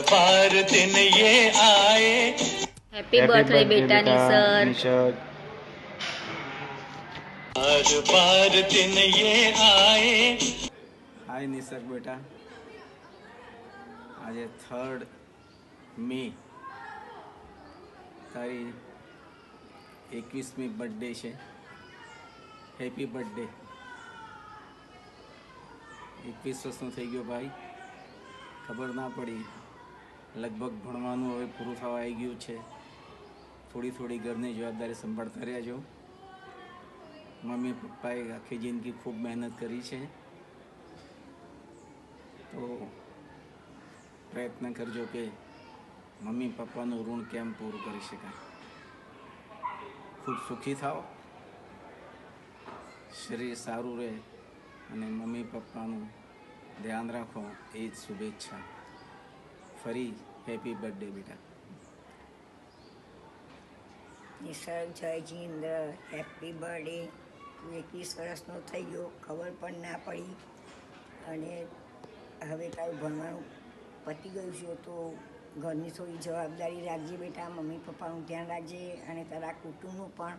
बार दिन ये आए। हैप्पी बर्थडे बेटा निसर्ग। हर बार दिन ये आए। हाय निसर्ग बेटा, आज 3rd મે તારી 21મી બર્થડે છે. Happy birthday. 21 વર્ષનો થઈ ગયો ભાઈ, ખબર ના પડી. લગભગ ભણવાનું હવે પૂરું થવા આવી ગયું છે. થોડી ઘરની જવાબદારી સંભાળતા રહેજો. મમ્મી પપ્પાએ આખી જિંદગી ખૂબ મહેનત કરી છે, તો પ્રયત્ન કરજો કે મમ્મી પપ્પાનું ઋણ કેમ પૂરું કરી શકાય. ખૂબ સુખી થાઓ, શરીર સારું રહે અને મમ્મી પપ્પાનું ધ્યાન રાખો, એ જ શુભેચ્છા. ફરી હેપી બર્થડે બેટા. નિસર્ગ જય જીન્દ્ર, હેપી બર્થડે. તું 21 વર્ષનો થઈ ગયો, ખબર પણ ના પડી. અને હવે તારું ભણવાનું પતી ગયું છે, તો ઘરની થોડી જવાબદારી રાખજે બેટા. મમ્મી પપ્પાનું ધ્યાન રાખજે અને તારા કુટુંબનું પણ,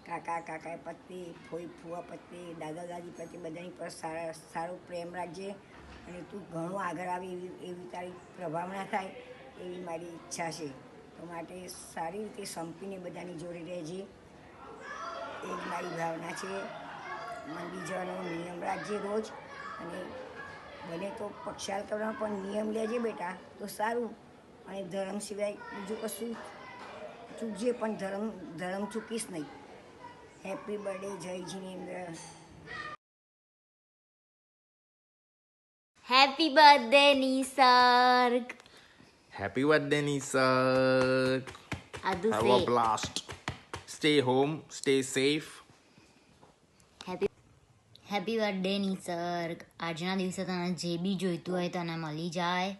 કાકા કાકા પ્રત્યે, ફોઈ ફુવા પ્રત્યે, દાદા દાદી પ્રત્યે બધાની પર સારો પ્રેમ રાખજે. અને તું ઘણું આગળ આવે એવી તારી પ્રભાવના થાય એવી મારી ઈચ્છા છે. તો માટે સારી રીતે સંપીને બધાની જોડે રહેજે, એ જ મારી ભાવના છે. મંદિર જવાનો નિયમ રાખજે રોજ, અને બને તો પક્ષાલ કરવાનો પણ નિયમ લેજે બેટા, તો સારું. અને ધર્મ સિવાય બીજું કશું ચૂકજે, પણ ધર્મ ચૂકીશ નહીં. હેપી બર્થડે, જય જીનેન્દ્ર. હેપી બર્થડે નિસર્ગ. Happy birthday, Nisarg. આદુ Have a blast. Stay home, stay safe. Happy birthday Nisarg. આજના દિવસે તને જે બી જોઈતું હોય તને મળી જાય.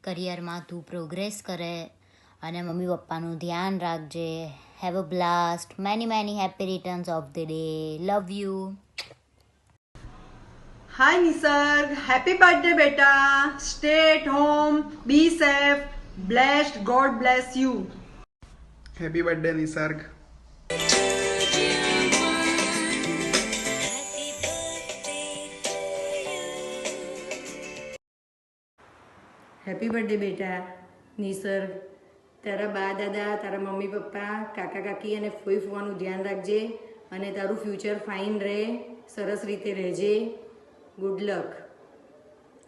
કરિયરમાં તું પ્રોગ્રેસ કરે અને મમ્મી પપ્પાનું ધ્યાન રાખજે. Have a blast. Many happy returns of the day. Love you. Hi Nisarg, happy birthday beta. Stay at home, be safe, blessed, God bless you. Happy birthday Nisarg. Happy birthday બેટા નિસર્ગ. તારા બા દાદા, તારા mummy papa, કાકા કાકી અને ફોઈ ફુવાનું ધ્યાન રાખજે, અને તારું ફ્યુચર ફાઇન રહે, સરસ રીતે રહેજે. Good luck.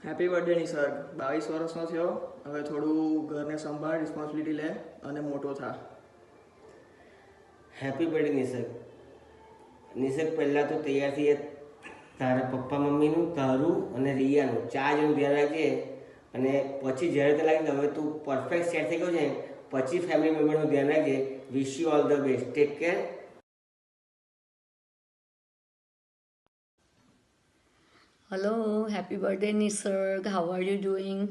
હેપી બર્થડે નિસર્ગ. 22 વર્ષનો થયો, હવે થોડું ઘરને સંભાળ, રિસ્પોન્સિબિલિટી લે અને મોટો થા. હેપી બર્થડે નિસર્ગ. નિસર્ગ પહેલાં તો તૈયાર થઈ તારા પપ્પા મમ્મીનું, તારું અને રિયાનું 4 જણનું ધ્યાન રાખજે. અને પછી જ્યારે તે લાગે કે હવે તું પરફેક્ટ સેટ થઈ ગયો છે, પછી ફેમિલી મેમ્બરનું ધ્યાન રાખજે. Wish you all the best. Take care. Hello, happy birthday Nisarg. How are you doing?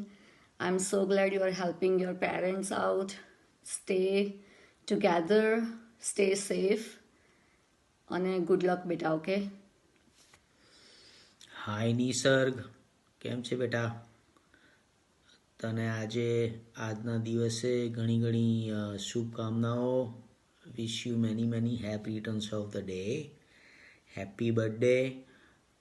I'm so glad you are helping your parents out. Stay together, stay safe, and good luck beta, okay? હાય નિસર્ગ, કેમ છે બેટા? તને આજના દિવસે ઘણી શુભકામનાઓ. Wish you many happy returns of the day. Happy birthday.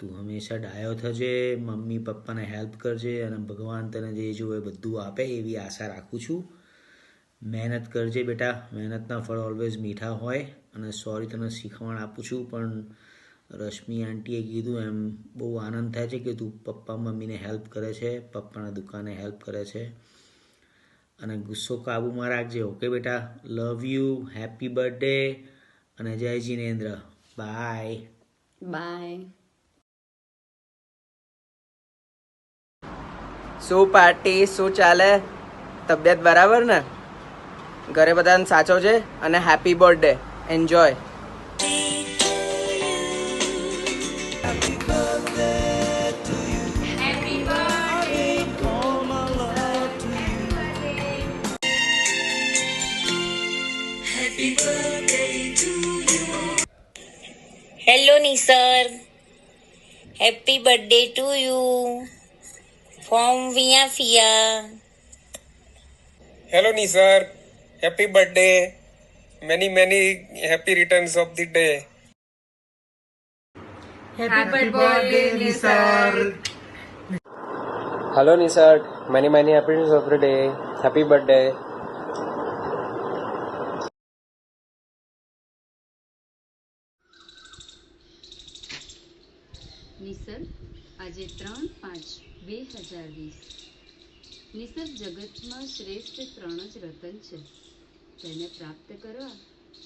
તું હંમેશા ડાયો થજે, મમ્મી પપ્પાને હેલ્પ કરજે, અને ભગવાન તને જે જોઈએ બધું આપે એવી આશા રાખું છું. મહેનત કરજે બેટા, મહેનતના ફળ ઓલવેઝ મીઠા હોય. અને સોરી તને શીખવાણ આપું છું, પણ રશ્મિ આંટીએ કીધું એમ બહુ આનંદ થાય છે કે તું પપ્પા મમ્મીને હેલ્પ કરે છે, પપ્પાના દુકાને હેલ્પ કરે છે. અને ગુસ્સો કાબૂમાં રાખજે, ઓકે બેટા? Love you. હેપી બર્થડે અને જય જીનેન્દ્ર. Bye Bye. શું પાર્ટી, શું ચાલે? તબિયત બરાબર ને? ઘરે બધાને સાચવજે અને happy birthday. Enjoy. Hello Nisarg, happy birthday to you from Viya Fiya. Hello Nisar, happy birthday. Many happy returns of the day. Happy birthday, Nisarg. Hello Nisarg, many happy returns of the day. Happy birthday. નિસર્ગ આજે 3/5/2020 નિસર્ગ જગતમાં શ્રેષ્ઠ 3 જ રતન છે. તેને પ્રાપ્ત કરવા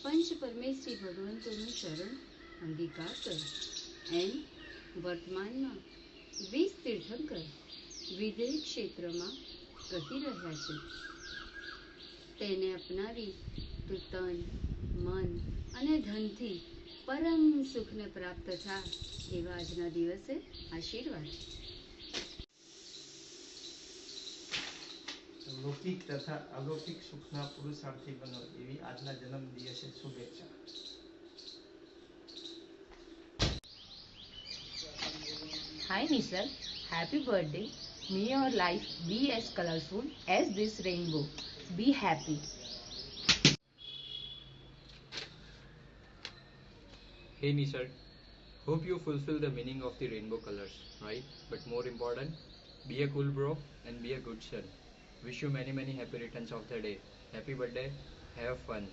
પંચ પરમેશ્વરી ભગવંતોનું શરણ અંગીકાર કર. એન્ડ વર્તમાનમાં 20 તીર્થંકર વિદેહ ક્ષેત્રમાં કહી રહ્યા છે. તેને અપનાવી તું તન મન અને ધનથી પરમ સુખને પ્રાપ્ત થા એવા આજના દિવસે આશીર્વાદ. લૌકિક તથા અલૌકિક સુખના પુરુષાર્થી બનો એવી આજના જન્મ દિવસે શુભેચ્છા. Hi Nisar, happy birthday. May your life be as colorful as this rainbow. Be happy. Hey Nisar, hope you fulfill the meaning of the rainbow colors, right? But more important, be a cool bro and be a good son. Wish you many happy returns of the day. Happy birthday, have fun.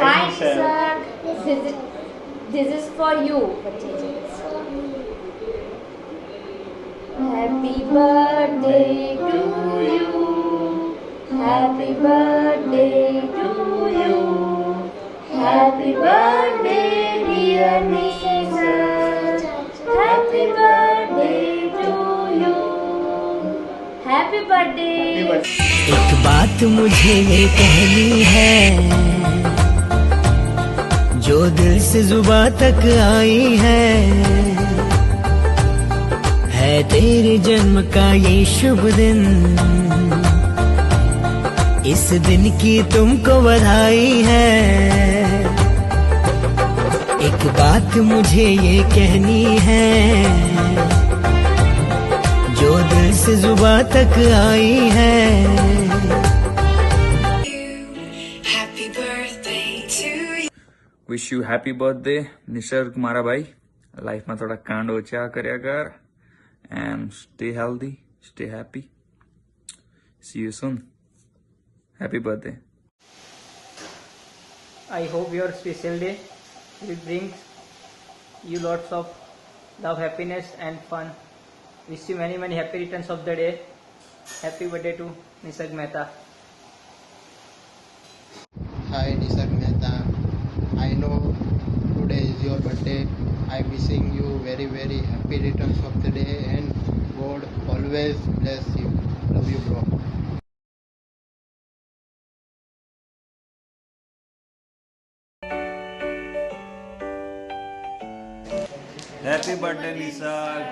Hi sir, this is for you. Happy birthday to you. Happy birthday to you. Happy birthday dear Nisarg. Happy birthday to you. Happy birthday. एक बात मुझे ये कहनी है जो दिल से जुबां तक आई है तेरे जन्म का ये शुभ दिन. इस दिन की तुमको बधाई है. एक बात मुझे ये कहनी है जो दिल से जुबां तक आई है. વિશ યુ હેપી બર્થડે નિસર્ગ મારા ભાઈ. લાઈફમાં થોડા કાંડ ઓછા કર્યા કર and stay healthy, stay happy. C you soon. Happy birthday. I hope your special day will bring you lots of love, happiness and fun. Wish you many happy returns of the day. Happy birthday to Nisarg Mehta. Hi Nisarg Mehta. I know today is your birthday. I wishing you very happy returns of the day and God always bless you. Love you bro. Happy birthday Nisarg.